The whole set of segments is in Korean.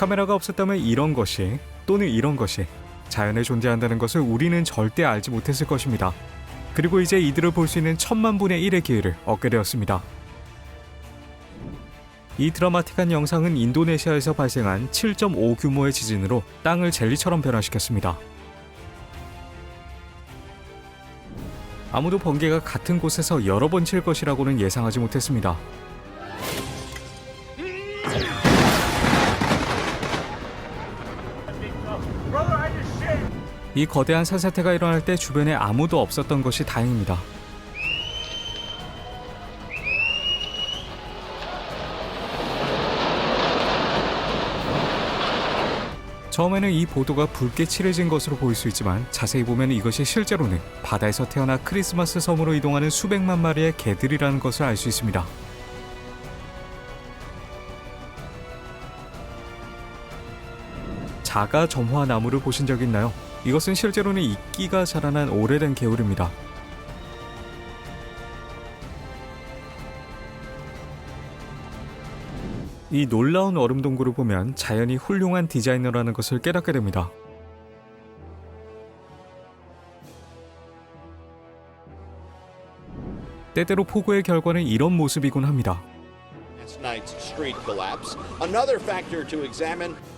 카메라가 없었다면 이런 것이 또는 이런 것이 자연에 존재한다는 것을 우리는 절대 알지 못했을 것입니다. 그리고 이제 이들을 볼 수 있는 1000만 분의 1의 기회를 얻게 되었습니다. 이 드라마틱한 영상은 인도네시아에서 발생한 7.5 규모의 지진으로 땅을 젤리처럼 변화시켰습니다. 아무도 번개가 같은 곳에서 여러 번 칠 것이라고는 예상하지 못했습니다. 이 거대한 산사태가 일어날 때 주변에 아무도 없었던 것이 다행입니다. 처음에는 이 보도가 붉게 칠해진 것으로 보일 수 있지만 자세히 보면 이것이 실제로는 바다에서 태어나 크리스마스 섬으로 이동하는 수백만 마리의 개들이라는 것을 알 수 있습니다. 자가 점화 나무를 보신 적 있나요? 이것은 실제로는 이끼가 자라난 오래된 개울입니다. 이 놀라운 얼음 동굴을 보면 자연이 훌륭한 디자이너라는 것을 깨닫게 됩니다. 때때로 폭우의 결과는 이런 모습이곤 합니다.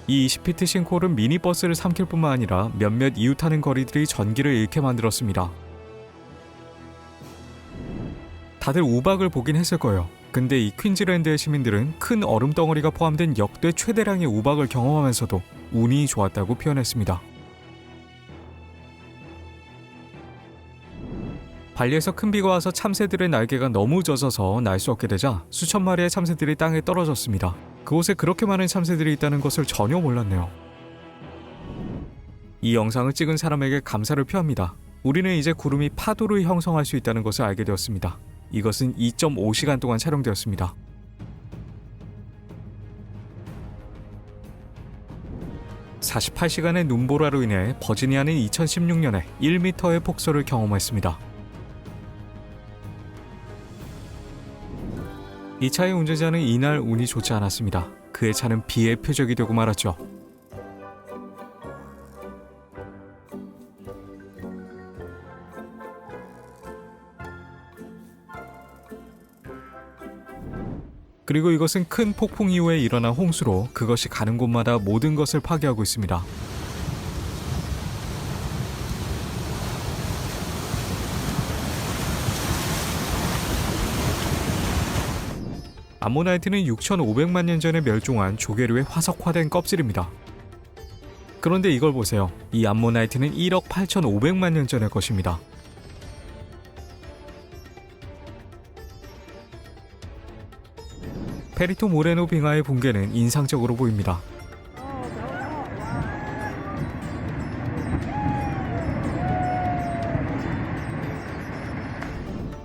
이 20피트 싱크홀은 미니버스를 삼킬 뿐만 아니라 몇몇 이웃하는 거리들이 전기를 잃게 만들었습니다. 다들 우박을 보긴 했을 거예요. 근데 이 퀸즐랜드의 시민들은 큰 얼음 덩어리가 포함된 역대 최대량의 우박을 경험하면서도 운이 좋았다고 표현했습니다. 발리에서 큰 비가 와서 참새들의 날개가 너무 젖어서 날 수 없게 되자 수천 마리의 참새들이 땅에 떨어졌습니다. 그곳에 그렇게 많은 참새들이 있다는 것을 전혀 몰랐네요. 이 영상을 찍은 사람에게 감사를 표합니다. 우리는 이제 구름이 파도를 형성할 수 있다는 것을 알게 되었습니다. 이것은 2.5시간 동안 촬영되었습니다. (48시간의) 눈보라로 인해 버지니아는 2016년에 1m의 폭설을 경험했습니다. 이 차의 운전자는 이날 운이 좋지 않았습니다. 그의 차는 비의 표적이 되고 말았죠. 그리고 이것은 큰 폭풍 이후에 일어난 홍수로 그것이 가는 곳마다 모든 것을 파괴하고 있습니다. 암모나이트는 6,500만 년 전에 멸종한 조개류의 화석화된 껍질입니다. 그런데 이걸 보세요. 이 암모나이트는 1억 8,500만 년 전의 것입니다. 페리토 모레노 빙하의 붕괴는 인상적으로 보입니다.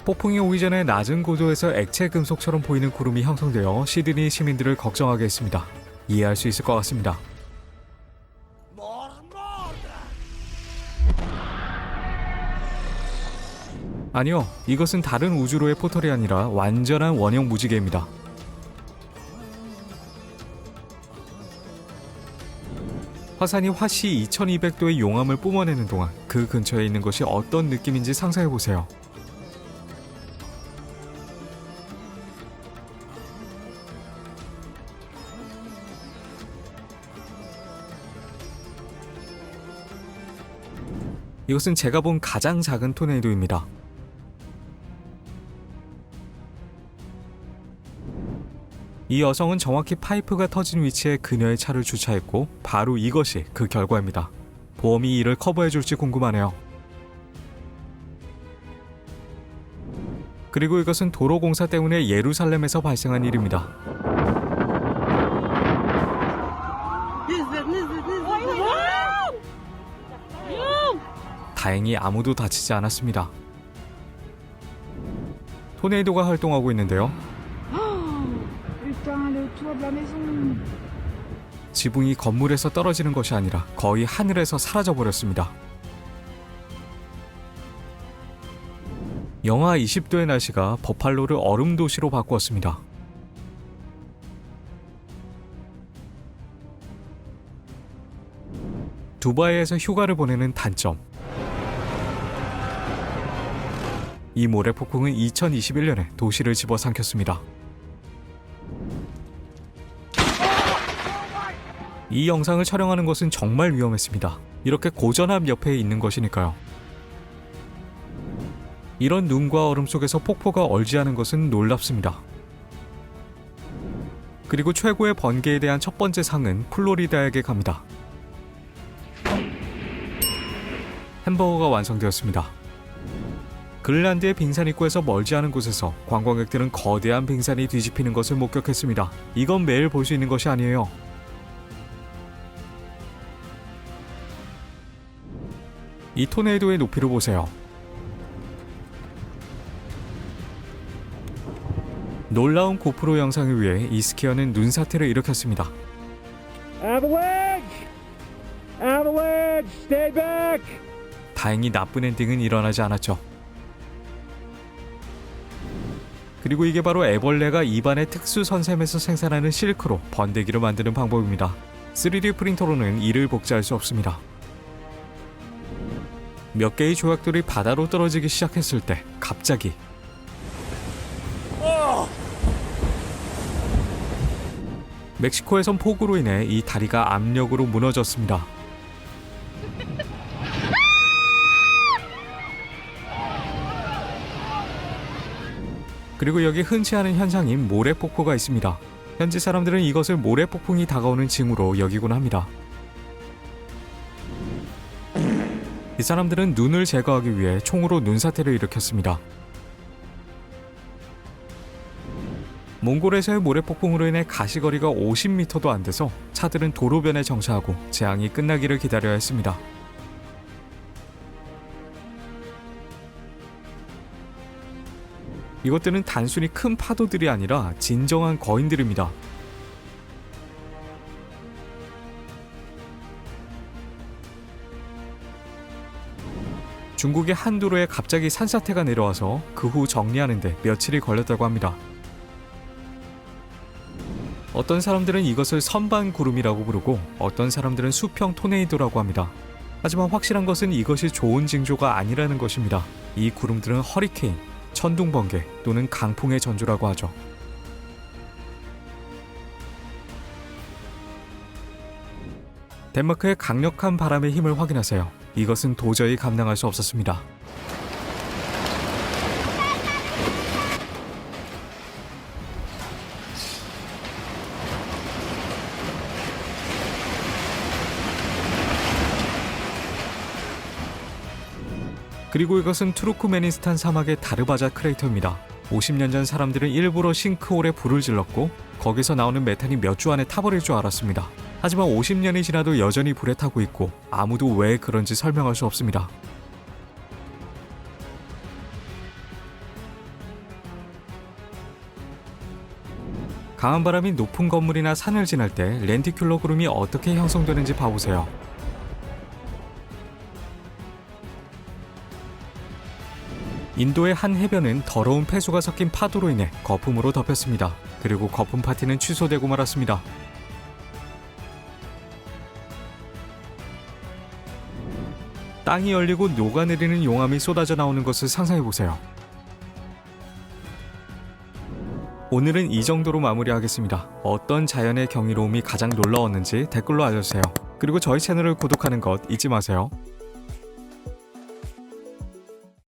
폭풍이 오기 전에 낮은 고도에서 액체 금속처럼 보이는 구름이 형성되어 시드니 시민들을 걱정하게 했습니다. 이해할 수 있을 것 같습니다. 아니요, 이것은 다른 우주로의 포털이 아니라 완전한 원형 무지개입니다. 화산이 화씨 2200도의 용암을 뿜어내는 동안 그 근처에 있는 것이 어떤 느낌인지 상상해보세요. 이것은 제가 본 가장 작은 토네이도입니다. 이 여성은 정확히 파이프가 터진 위치에 그녀의 차를 주차했고 바로 이것이 그 결과입니다. 보험이 이를 커버해줄지 궁금하네요. 그리고 이것은 도로공사 때문에 예루살렘에서 발생한 일입니다. 다행히 아무도 다치지 않았습니다. 토네이도가 활동하고 있는데요. 지붕이 건물에서 떨어지는 것이 아니라 거의 하늘에서 사라져버렸습니다. 영하 20도의 날씨가 버팔로를 얼음 도시로 바꾸었습니다. 두바이에서 휴가를 보내는 단점. 이 모래폭풍은 2021년에 도시를 집어삼켰습니다. 이 영상을 촬영하는 것은 정말 위험했습니다. 이렇게 고전함 옆에 있는 것이니까요. 이런 눈과 얼음 속에서 폭포가 얼지하는 것은 놀랍습니다. 그리고 최고의 번개에 대한 첫 번째 상은 플로리다에게 갑니다. 햄버거가 완성되었습니다. 그린란드의 빙산 입구에서 멀지 않은 곳에서 관광객들은 거대한 빙산이 뒤집히는 것을 목격했습니다. 이건 매일 볼 수 있는 것이 아니에요. 이 토네이도의 높이를 보세요. 놀라운 고프로 영상을 위해 이 스키어는 눈사태를 일으켰습니다. Avalanche! Avalanche! Stay back! 다행히 나쁜 엔딩은 일어나지 않았죠. 그리고 이게 바로 애벌레가 입안의 특수 선샘에서 생산하는 실크로 번데기를 만드는 방법입니다. 3D 프린터로는 이를 복제할 수 없습니다. 몇 개의 조약돌이 바다로 떨어지기 시작했을 때 갑자기 멕시코에선 폭우로 인해 이 다리가 압력으로 무너졌습니다. 그리고 여기 흔치 않은 현상인 모래폭포가 있습니다. 현지 사람들은 이것을 모래폭풍이 다가오는 징후로 여기곤 합니다. 이 사람들은 눈을 제거하기 위해 총으로 눈사태를 일으켰습니다. 몽골에서의 모래폭풍으로 인해 가시거리가 50m도 안 돼서 차들은 도로변에 정차하고 재앙이 끝나기를 기다려야 했습니다. 이것들은 단순히 큰 파도들이 아니라 진정한 거인들입니다. 중국의 한 도로에 갑자기 산사태가 내려와서 그 후 정리하는데 며칠이 걸렸다고 합니다. 어떤 사람들은 이것을 선반구름이라고 부르고 어떤 사람들은 수평 토네이도라고 합니다. 하지만 확실한 것은 이것이 좋은 징조가 아니라는 것입니다. 이 구름들은 허리케인, 천둥번개 또는 강풍의 전조라고 하죠. 덴마크의 강력한 바람의 힘을 확인하세요. 이것은 도저히 감당할 수 없었습니다. 그리고 이것은 투르크메니스탄 사막의 다르바자 크레이터입니다. 50년 전 사람들은 일부러 싱크홀에 불을 질렀고 거기서 나오는 메탄이 몇 주 안에 타버릴 줄 알았습니다. 하지만 50년이 지나도 여전히 불에 타고 있고 아무도 왜 그런지 설명할 수 없습니다. 강한 바람이 높은 건물이나 산을 지날 때 렌티큘러 구름이 어떻게 형성되는지 봐보세요. 인도의 한 해변은 더러운 폐수가 섞인 파도로 인해 거품으로 덮였습니다. 그리고 거품 파티는 취소되고 말았습니다. 땅이 열리고 녹아내리는 용암이 쏟아져 나오는 것을 상상해보세요. 오늘은 이 정도로 마무리하겠습니다. 어떤 자연의 경이로움이 가장 놀라웠는지 댓글로 알려주세요. 그리고 저희 채널을 구독하는 것 잊지 마세요.